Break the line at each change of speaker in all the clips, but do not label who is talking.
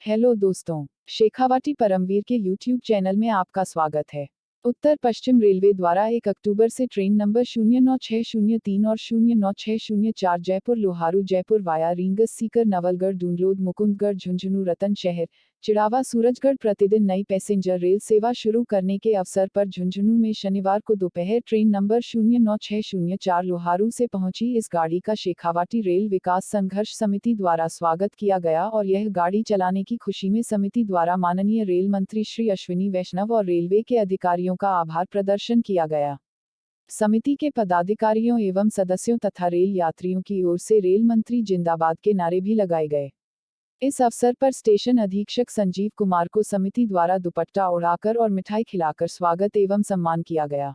Hello दोस्तों, शेखावाटी परमवीर के YouTube channel में आपका स्वागत है। उत्तर पश्चिम रेलवे द्वारा 1 अक्टूबर से ट्रेन नंबर 09603 और 09604 जयपुर लोहारू जयपुर वाया रींगस सीकर नवलगढ़ डूंगलोद मुकुंदगढ़ झुंझुनू रतन शहर चिड़ावा सूरजगढ़ प्रतिदिन नई पैसेंजर रेल सेवा शुरू करने के अवसर पर झुंझुनू में शनिवार को दोपहर ट्रेन नंबर 09604 लोहारू से पहुंची। इस गाड़ी का शेखावाटी रेल विकास संघर्ष समिति द्वारा स्वागत किया गया और यह गाड़ी चलाने की खुशी में समिति द्वारा माननीय रेल मंत्री श्री अश्विनी वैष्णव और रेलवे के अधिकारियों का आभार प्रदर्शन किया गया। समिति के पदाधिकारियों एवं सदस्यों तथा रेल यात्रियों की ओर से रेल मंत्री जिंदाबाद के नारे भी लगाए गए। इस अवसर पर स्टेशन अधीक्षक संजीव कुमार को समिति द्वारा दुपट्टा ओढ़ाकर और मिठाई खिलाकर स्वागत एवं सम्मान किया गया।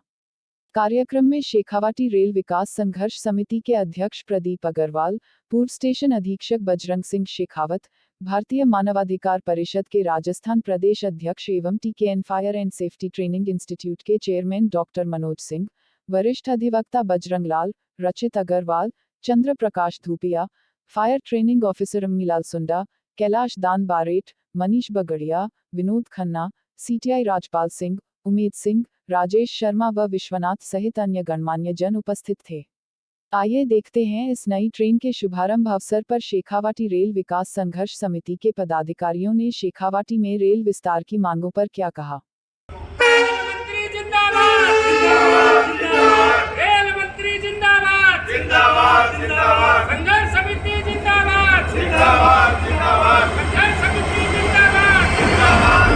कार्यक्रम में शेखावाटी रेल विकास संघर्ष समिति के अध्यक्ष प्रदीप अग्रवाल, पूर्व स्टेशन अधीक्षक बजरंग सिंह शेखावत, भारतीय मानवाधिकार परिषद के राजस्थान प्रदेश अध्यक्ष एवं TKN fire and safety training institute के चेयरमैन डॉक्टर मनोज सिंह, वरिष्ठ अधिवक्ता बजरंग लाल, रचित अग्रवाल, चंद्र प्रकाश धूपिया, फायर ट्रेनिंग ऑफिसर अम्मीलाल सुंडा, कैलाश दान बारेट, मनीष बगड़िया, विनोद खन्ना, CTI राजपाल सिंह, उमेद सिंह, राजेश शर्मा व विश्वनाथ सहित अन्य गणमान्य जन उपस्थित थे। आइए देखते हैं इस नई ट्रेन के शुभारंभ अवसर पर शेखावाटी रेल विकास संघर्ष समिति के पदाधिकारियों ने शेखावाटी में रेल विस्तार की मांगों पर क्या कहा।
मंत्री जिंदाबाद जिंदाबाद रेल मंत्री जिंदाबाद जिंदाबाद जिंदाबाद संघर्ष समिति जिंदाबाद जिंदाबाद जिंदाबाद संघर्ष समिति जिंदाबाद जिंदाबाद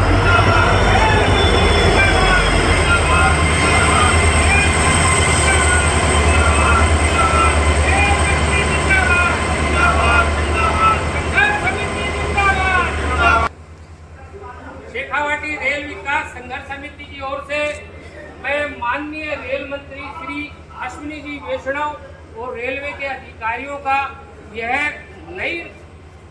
शेखावाटी रेल विकास संघर्ष समिति की ओर से मैं माननीय रेल मंत्री श्री अश्विनी जी वैष्णव और रेलवे के अधिकारियों का यह नई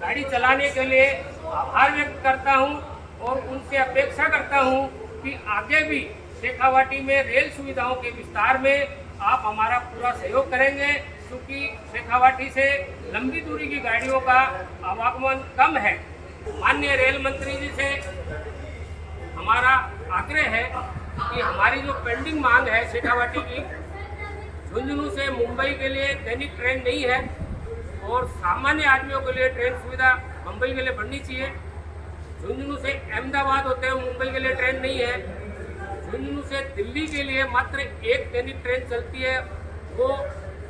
गाड़ी चलाने के लिए आभार व्यक्त करता हूं और उनसे अपेक्षा करता हूं कि आगे भी शेखावाटी में रेल सुविधाओं के विस्तार में आप हमारा पूरा सहयोग करेंगे, क्योंकि शेखावाटी से लंबी दूरी की गाड़ियों का आवागमन कम है। माननीय रेल मंत्री जी से हमारा आग्रह है कि हमारी जो पेंडिंग मांग है शेखावाटी की, झुंझुनू से मुंबई के लिए दैनिक ट्रेन नहीं है और सामान्य आदमियों के लिए ट्रेन सुविधा मुंबई के लिए बढ़नी चाहिए। झुंझुनू से अहमदाबाद होते हुए मुंबई के लिए ट्रेन नहीं है। झुंझुनू से दिल्ली के लिए मात्र एक दैनिक ट्रेन चलती है, वो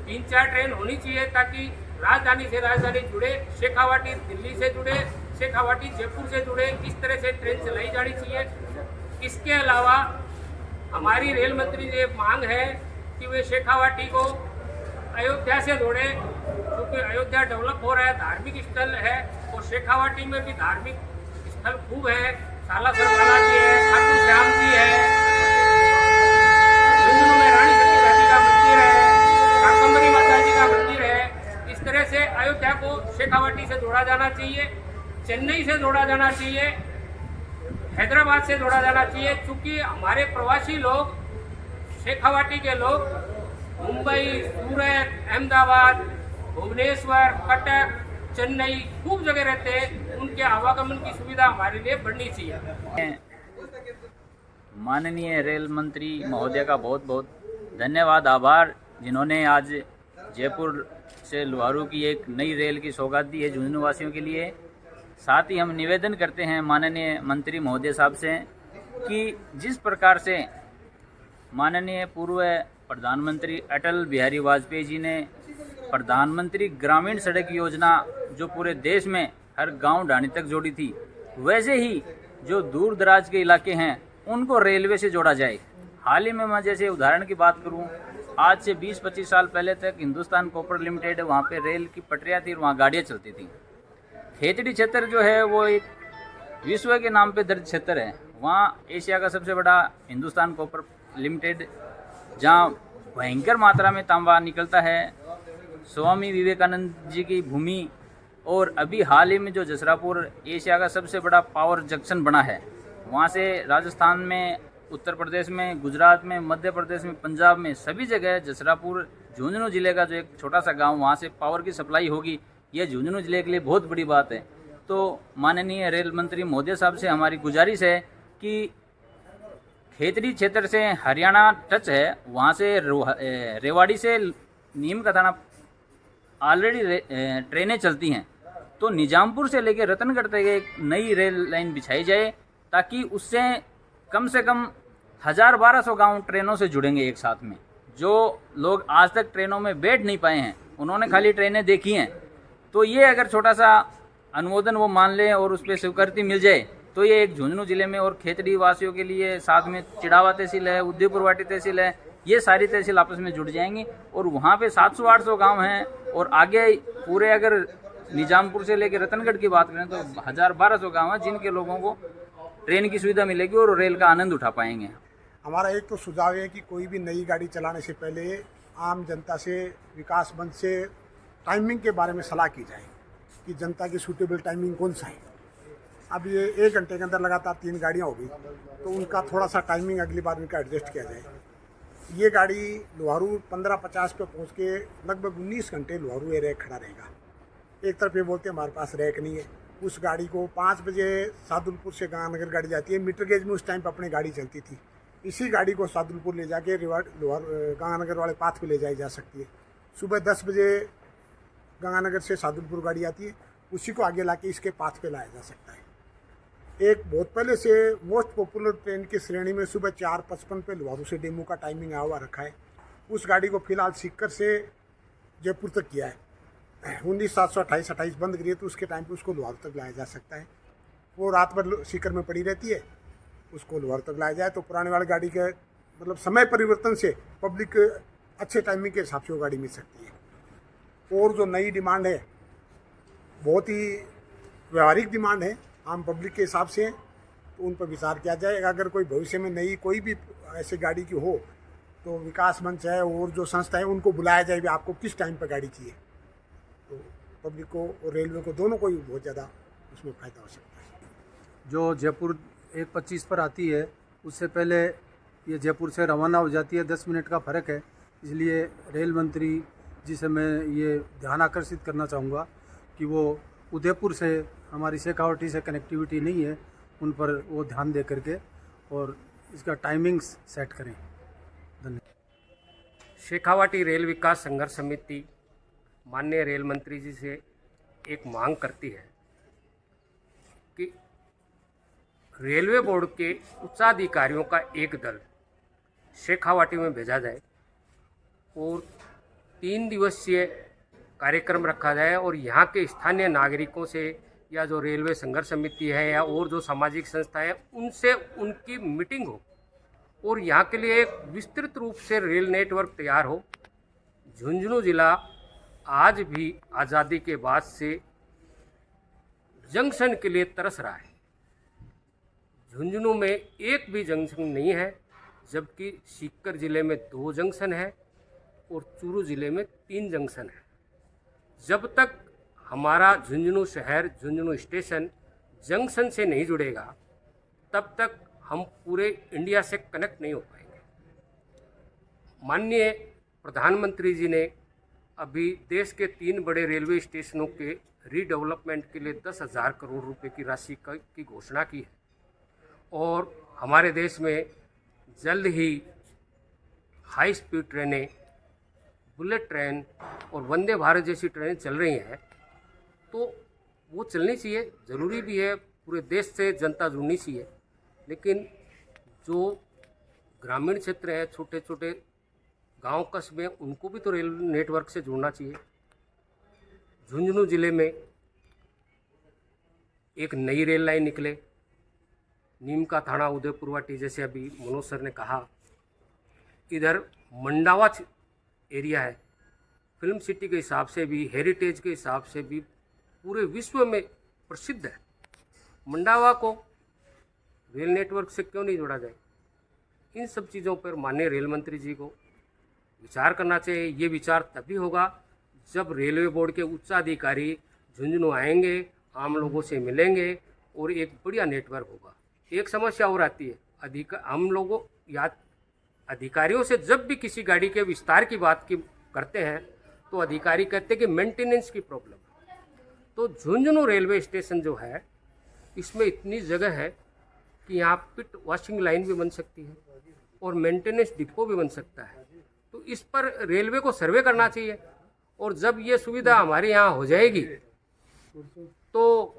3-4 ट्रेन होनी चाहिए ताकि राजधानी से राजधानी जुड़े, शेखावाटी दिल्ली से जुड़े, शेखावाटी जयपुर से जुड़े, इस तरह से ट्रेन चलाई जानी चाहिए। इसके अलावा हमारी रेल मंत्री से मांग है कि वे शेखावाटी को अयोध्या से जोड़े, क्योंकि अयोध्या डेवलप हो रहा है, धार्मिक स्थल है और शेखावाटी में भी धार्मिक स्थल खूब है। सालासर बालाजी है, खाटू श्याम जी है, झुंझुनू में रानी सती घाटी का मंदिर है, काकम्बरी माता जी का मंदिर है। इस तरह से अयोध्या को शेखावाटी से जोड़ा जाना चाहिए, चेन्नई से जोड़ा जाना चाहिए, हैदराबाद से जोड़ा जाना चाहिए, क्योंकि हमारे प्रवासी लोग, शेखावाटी के लोग मुंबई, सूरत, अहमदाबाद, भुवनेश्वर, कटक, चेन्नई खूब जगह रहते हैं, उनके आवागमन की सुविधा हमारे लिए बढ़नी चाहिए।
माननीय रेल मंत्री महोदय का बहुत बहुत धन्यवाद, आभार, जिन्होंने आज जयपुर से लोहारू की एक नई रेल की सौगात दी है झुंझुनू वासियों के लिए। साथ ही हम निवेदन करते हैं माननीय मंत्री महोदय साहब से कि जिस प्रकार से माननीय पूर्व प्रधानमंत्री अटल बिहारी वाजपेयी जी ने प्रधानमंत्री ग्रामीण सड़क योजना जो पूरे देश में हर गांव ढाणी तक जोड़ी थी, वैसे ही जो दूर दराज के इलाके हैं उनको रेलवे से जोड़ा जाए। हाल ही में मैं जैसे उदाहरण की बात करूं, आज से 20-25 साल पहले तक हिंदुस्तान कॉपर लिमिटेड, वहाँ पे रेल की पटरियाँ थी और वहाँ गाड़ियाँ चलती थी। खेतड़ी क्षेत्र जो है वो एक विश्व के नाम पे दर्ज क्षेत्र है। वहाँ एशिया का सबसे बड़ा हिंदुस्तान कॉपर लिमिटेड, जहाँ भयंकर मात्रा में तांबा निकलता है, स्वामी विवेकानंद जी की भूमि, और अभी हाल ही में जो जसरापुर एशिया का सबसे बड़ा पावर जंक्शन बना है, वहाँ से राजस्थान में, उत्तर प्रदेश में, गुजरात में, मध्य प्रदेश में, पंजाब में, सभी जगह जसरापुर झुंझुनू जिले का जो एक छोटा सा गांव, वहाँ से पावर की सप्लाई होगी। यह झुंझुनू जिले के लिए बहुत बड़ी बात है। तो माननीय रेल मंत्री महोदय साहब से हमारी गुजारिश है कि खेतड़ी क्षेत्र से हरियाणा टच है, वहाँ से रेवाड़ी से नीम का थाना ऑलरेडी ट्रेनें चलती हैं, तो निजामपुर से लेकर रतनगढ़ तक एक नई रेल लाइन बिछाई जाए, ताकि उससे कम से कम 1000-1200 गांव ट्रेनों से जुड़ेंगे एक साथ में। जो लोग आज तक ट्रेनों में बैठ नहीं पाए हैं, उन्होंने खाली ट्रेनें देखी हैं, तो ये अगर छोटा सा अनुमोदन वो मान लें और उस पर स्वीकृति मिल जाए, तो ये एक झुंझुनू जिले में और खेतड़ी वासियों के लिए, साथ में चिड़ावा तहसील है, उदयपुरवाटी तहसील है, ये सारी तहसील आपस में जुड़ जाएंगी और वहाँ पे 700-800 गांव हैं। और आगे पूरे अगर निजामपुर से लेकर रतनगढ़ की बात करें तो 1000-1200 गांव हैं, जिनके लोगों को ट्रेन की सुविधा मिलेगी और रेल का आनंद उठा पाएंगे।
हमारा एक तो सुझाव है कि कोई भी नई गाड़ी चलाने से पहले आम जनता से, विकास मंच से टाइमिंग के बारे में सलाह की जाए कि जनता की सूटेबल टाइमिंग कौन सा है। अब ये 1 घंटे के अंदर लगातार 3 गाड़ियाँ हो गई, तो उनका थोड़ा सा टाइमिंग अगली बार इनका एडजस्ट किया जाए। ये गाड़ी लोहारू 15:50 पे पहुँच के लगभग 19 घंटे लोहारू एरिया खड़ा रहेगा। एक तरफ ये बोलते हैं हमारे पास रैक नहीं है, उस गाड़ी को 5 बजे सादुलपुर से गंगानगर गाड़ी जाती है, मीटर गेज में उस टाइम पर अपनी गाड़ी चलती थी। इसी गाड़ी को सादुलपुर ले जाके गंगानगर वाले पाथ पे ले जाई जा सकती है। सुबह 10 बजे गंगानगर से सादुलपुर गाड़ी आती है, उसी को आगे लाके इसके पाथ पे लाया जा सकता है। एक बहुत पहले से मोस्ट पॉपुलर ट्रेन की श्रेणी में सुबह 4:55 पे लोहारू से डेमू का टाइमिंग आया हुआ रखा है। उस गाड़ी को फिलहाल सीकर से जयपुर तक किया है। 19/728 बंद करी है, तो उसके टाइम पे उसको लोहारू तक लाया जा सकता है। वो रात भर सीकर में पड़ी रहती है, उसको लोहारू तक लाया जाए तो पुराने वाली गाड़ी के मतलब समय परिवर्तन से पब्लिक अच्छे टाइमिंग के हिसाब से वो गाड़ी मिल सकती है। और जो नई डिमांड है, बहुत ही व्यवहारिक डिमांड है, आम पब्लिक के हिसाब से, तो उन पर विचार किया जाए। अगर कोई भविष्य में नई कोई भी ऐसी गाड़ी की हो, तो विकास मंच है और जो संस्था है उनको बुलाया जाए भी आपको किस टाइम पर गाड़ी चाहिए, तो पब्लिक को और रेलवे को दोनों को ही बहुत ज़्यादा उसमें फ़ायदा हो सकता है।
जो जयपुर 1:25 पर आती है, उससे पहले ये जयपुर से रवाना हो जाती है, 10 मिनट का फ़र्क है। इसलिए रेल मंत्री जी से मैं ये ध्यान आकर्षित करना चाहूँगा कि वो उदयपुर से हमारी शेखावाटी से कनेक्टिविटी नहीं है, उन पर वो ध्यान दे करके और इसका टाइमिंग्स सेट करें। धन्यवाद।
शेखावाटी रेल विकास संघर्ष समिति माननीय रेल मंत्री जी से एक मांग करती है कि रेलवे बोर्ड के उच्चाधिकारियों का एक दल शेखावाटी में भेजा जाए और 3 दिवसीय कार्यक्रम रखा जाए और यहाँ के स्थानीय नागरिकों से या जो रेलवे संघर्ष समिति है या और जो सामाजिक संस्थाएं हैं उनसे उनकी मीटिंग हो और यहाँ के लिए एक विस्तृत रूप से रेल नेटवर्क तैयार हो। झुंझुनू जिला आज भी आज़ादी के बाद से जंक्शन के लिए तरस रहा है। झुंझुनू में एक भी जंक्शन नहीं है, जबकि सीकर जिले में 2 जंक्शन है और चूरू जिले में 3 जंक्शन है। जब तक हमारा झुंझुनू शहर, झुंझुनू स्टेशन जंक्शन से नहीं जुड़ेगा, तब तक हम पूरे इंडिया से कनेक्ट नहीं हो पाएंगे। माननीय प्रधानमंत्री जी ने अभी देश के 3 बड़े रेलवे स्टेशनों के रीडेवलपमेंट के लिए 10,000 करोड़ रुपए की राशि की घोषणा की है और हमारे देश में जल्द ही हाई स्पीड ट्रेनें, बुलेट ट्रेन और वंदे भारत जैसी ट्रेनें चल रही हैं, तो वो चलनी चाहिए, ज़रूरी भी है, पूरे देश से जनता जुड़नी चाहिए। लेकिन जो ग्रामीण क्षेत्र है, छोटे छोटे गांव कस्बे, उनको भी तो रेल नेटवर्क से जुड़ना चाहिए। झुंझुनू ज़िले में एक नई रेल लाइन निकले, नीम का थाना उदयपुरवाटी, जैसे अभी मनोज सर ने कहा। इधर मंडावा एरिया है, फिल्म सिटी के हिसाब से भी, हेरिटेज के हिसाब से भी पूरे विश्व में प्रसिद्ध है। मंडावा को रेल नेटवर्क से क्यों नहीं जोड़ा जाए? इन सब चीज़ों पर माननीय रेल मंत्री जी को विचार करना चाहिए। ये विचार तभी होगा जब रेलवे बोर्ड के उच्चाधिकारी झुंझुनू आएंगे, आम लोगों से मिलेंगे और एक बढ़िया नेटवर्क होगा। एक समस्या और आती है, हम लोगों या अधिकारियों से जब भी किसी गाड़ी के विस्तार की बात करते हैं तो अधिकारी कहते हैं कि मेंटेनेंस की प्रॉब्लम। तो झुंझुनू रेलवे स्टेशन जो है इसमें इतनी जगह है कि यहाँ पिट वॉशिंग लाइन भी बन सकती है और मेंटेनेंस डिपो भी बन सकता है। तो इस पर रेलवे को सर्वे करना चाहिए और जब ये सुविधा हमारे यहाँ हो जाएगी तो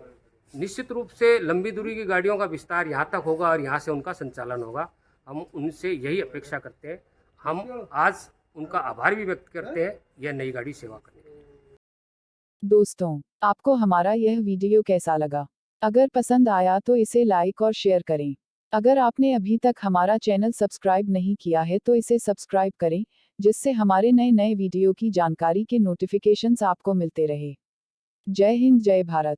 निश्चित रूप से लंबी दूरी की गाड़ियों का विस्तार यहाँ तक होगा और यहाँ से उनका संचालन होगा। हम उनसे यही अपेक्षा करते हैं। हम आज उनका आभार भी व्यक्त करते हैं यह नई गाड़ी सेवा करने के लिए।
दोस्तों, आपको हमारा यह वीडियो कैसा लगा? अगर पसंद आया तो इसे लाइक और शेयर करें। अगर आपने अभी तक हमारा चैनल सब्सक्राइब नहीं किया है तो इसे सब्सक्राइब करें, जिससे हमारे नए नए वीडियो की जानकारी के नोटिफिकेशंस आपको मिलते रहे। जय हिंद, जय भारत।